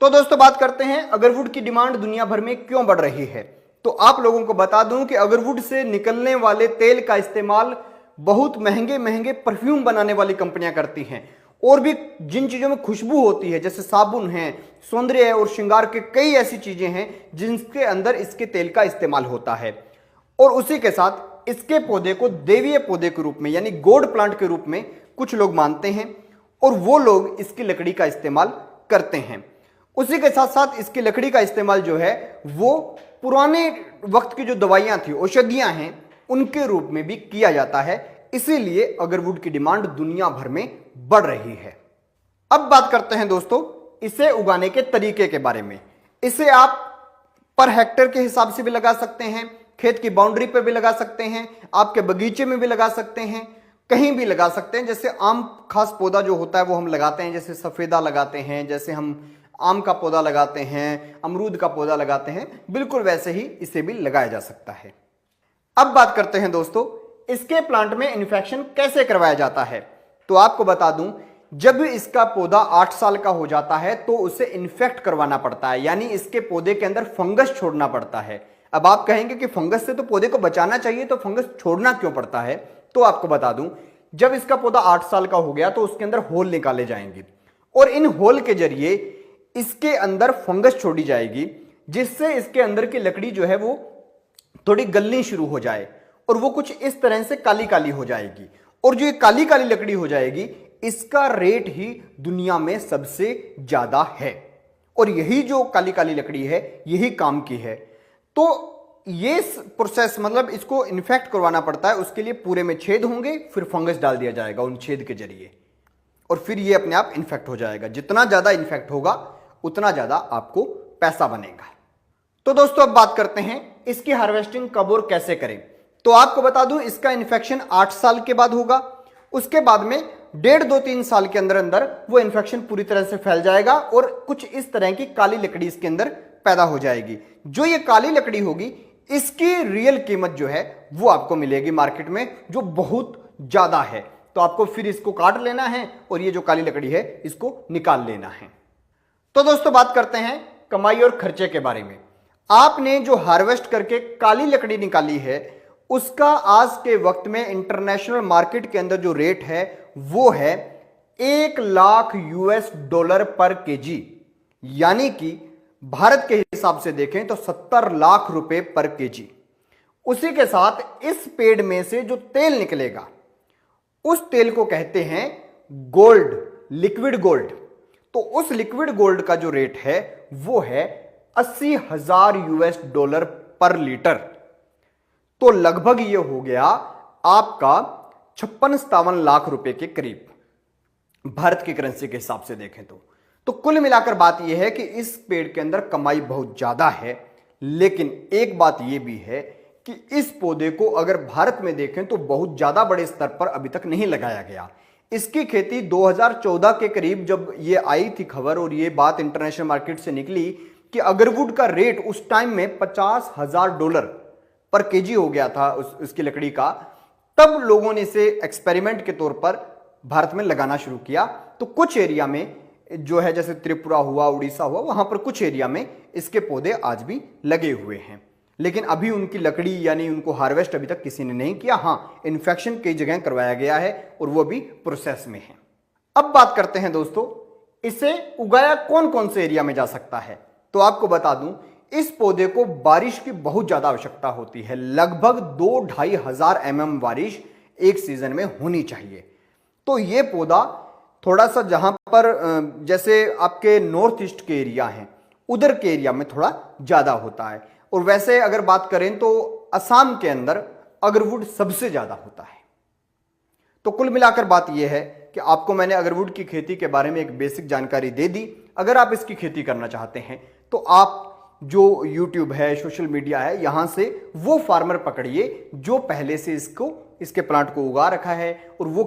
तो दोस्तों बात करते हैं अगरवुड की डिमांड दुनिया भर में क्यों बढ़ रही है। तो आप लोगों को बता दूं कि अगरवुड से निकलने वाले तेल का इस्तेमाल बहुत महंगे महंगे परफ्यूम बनाने वाली कंपनियां करती हैं और भी जिन चीजों में खुशबू होती है जैसे साबुन है, सौंदर्य और श्रृंगार के कई ऐसी चीजें हैं जिनके अंदर इसके तेल का इस्तेमाल होता है। और उसी के साथ इसके पौधे को देवीय पौधे के रूप में यानी गॉड प्लांट के रूप में कुछ लोग मानते हैं और वो लोग इसकी लकड़ी का इस्तेमाल करते हैं। उसी के साथ साथ इसकी लकड़ी का इस्तेमाल जो है वो पुराने वक्त की जो दवाइयां थी, औषधियां हैं, उनके रूप में भी किया जाता है। इसीलिए अगरवुड की डिमांड दुनिया भर में बढ़ रही है। अब बात करते हैं दोस्तों इसे उगाने के तरीके के बारे में। इसे आप पर हेक्टेयर के हिसाब से भी लगा सकते हैं, खेत की बाउंड्री पर भी लगा सकते हैं, आपके बगीचे में भी लगा सकते हैं, कहीं भी लगा सकते हैं। जैसे आम खास पौधा जो होता है वो हम लगाते हैं, जैसे सफेदा लगाते हैं, जैसे हम आम का पौधा लगाते हैं, अमरूद का पौधा लगाते हैं, बिल्कुल वैसे ही इसे भी लगाया जा सकता है। अब बात करते हैं दोस्तों इसके प्लांट में इन्फेक्शन कैसे करवाया जाता है। तो आपको बता दूं जब इसका पौधा 8 साल का हो जाता है तो उसे इन्फेक्ट करवाना पड़ता है, यानी इसके पौधे के अंदर फंगस छोड़ना पड़ता है। अब आप कहेंगे कि फंगस से तो पौधे को बचाना चाहिए, तो फंगस छोड़ना क्यों पड़ता है। तो आपको बता दूं जब इसका पौधा 8 साल का हो गया तो उसके अंदर होल निकाले जाएंगे और इन होल के जरिए इसके अंदर फंगस छोड़ी जाएगी, जिससे इसके अंदर की लकड़ी जो है वो थोड़ी गलनी शुरू हो जाए और वो कुछ इस तरह से काली काली हो जाएगी। और जो ये काली काली लकड़ी हो जाएगी इसका रेट ही दुनिया में सबसे ज्यादा है और यही जो काली काली लकड़ी है यही काम की है। तो ये प्रोसेस मतलब इसको इन्फेक्ट करवाना पड़ता है, उसके लिए पूरे में छेद होंगे, फिर फंगस डाल दिया जाएगा उन छेद के जरिए और फिर ये अपने आप इन्फेक्ट हो जाएगा। जितना ज्यादा इन्फेक्ट होगा उतना ज्यादा आपको पैसा बनेगा। तो दोस्तों अब बात करते हैं इसकी हार्वेस्टिंग कब और कैसे करें। तो आपको बता दूं इसका इन्फेक्शन 8 साल के बाद होगा, उसके बाद में 1.5-2-3 साल के अंदर अंदर वो इन्फेक्शन पूरी तरह से फैल जाएगा और कुछ इस तरह की काली लकड़ी इसके अंदर पैदा हो जाएगी। जो ये काली लकड़ी होगी इसकी रियल कीमत जो है वो आपको मिलेगी मार्केट में, जो बहुत ज्यादा है। तो आपको फिर इसको काट लेना है और ये जो काली लकड़ी है इसको निकाल लेना है। तो दोस्तों बात करते हैं कमाई और खर्चे के बारे में। आपने जो हार्वेस्ट करके काली लकड़ी निकाली है उसका आज के वक्त में इंटरनेशनल मार्केट के अंदर जो रेट है वो है $1,00,000 पर केजी, यानी कि भारत के हिसाब से देखें तो 70 लाख रुपए पर केजी। उसी के साथ इस पेड़ में से जो तेल निकलेगा उस तेल को कहते हैं गोल्ड, लिक्विड गोल्ड। तो उस लिक्विड गोल्ड का जो रेट है वो है $80,000 पर लीटर। तो लगभग ये हो गया आपका 56-57 लाख रुपए के करीब भारत की करेंसी के हिसाब से देखें तो कुल मिलाकर बात यह है कि इस पेड़ के अंदर कमाई बहुत ज्यादा है। लेकिन एक बात यह भी है कि इस पौधे को अगर भारत में देखें तो बहुत ज्यादा बड़े स्तर पर अभी तक नहीं लगाया गया। इसकी खेती 2014 के करीब जब ये आई थी खबर और ये बात इंटरनेशनल मार्केट से निकली कि अगरवुड का रेट उस टाइम में $50,000 पर केजी हो गया था उसकी लकड़ी का, तब लोगों ने इसे एक्सपेरिमेंट के तौर पर भारत में लगाना शुरू किया। तो कुछ एरिया में जो है जैसे त्रिपुरा हुआ, उड़ीसा हुआ, वहां पर कुछ एरिया में इसके पौधे आज भी लगे हुए हैं। लेकिन अभी उनकी लकड़ी यानी उनको हार्वेस्ट अभी तक किसी ने नहीं किया। हाँ, इन्फेक्शन कई जगह करवाया गया है और वो भी प्रोसेस में है। अब बात करते हैं दोस्तों इसे उगाया कौन कौन से एरिया में जा सकता है। तो आपको बता दूं इस पौधे को बारिश की बहुत ज्यादा आवश्यकता होती है। लगभग 2-2.5 हजार mm बारिश एक सीजन में होनी चाहिए। तो ये पौधा थोड़ा सा जहां पर जैसे आपके नॉर्थ ईस्ट के एरिया हैं उधर के एरिया में थोड़ा ज्यादा होता है। और वैसे अगर बात करें तो असम के अंदर अगरवुड सबसे ज्यादा होता है। तो कुल मिलाकर बात यह है कि आपको मैंने अगरवुड की खेती के बारे में एक बेसिक जानकारी दे दी। अगर आप इसकी खेती करना चाहते हैं तो आप जो YouTube है, सोशल मीडिया है, यहां से वो फार्मर पकड़िए जो पहले से इसके प्लांट को उगा रखा है और वो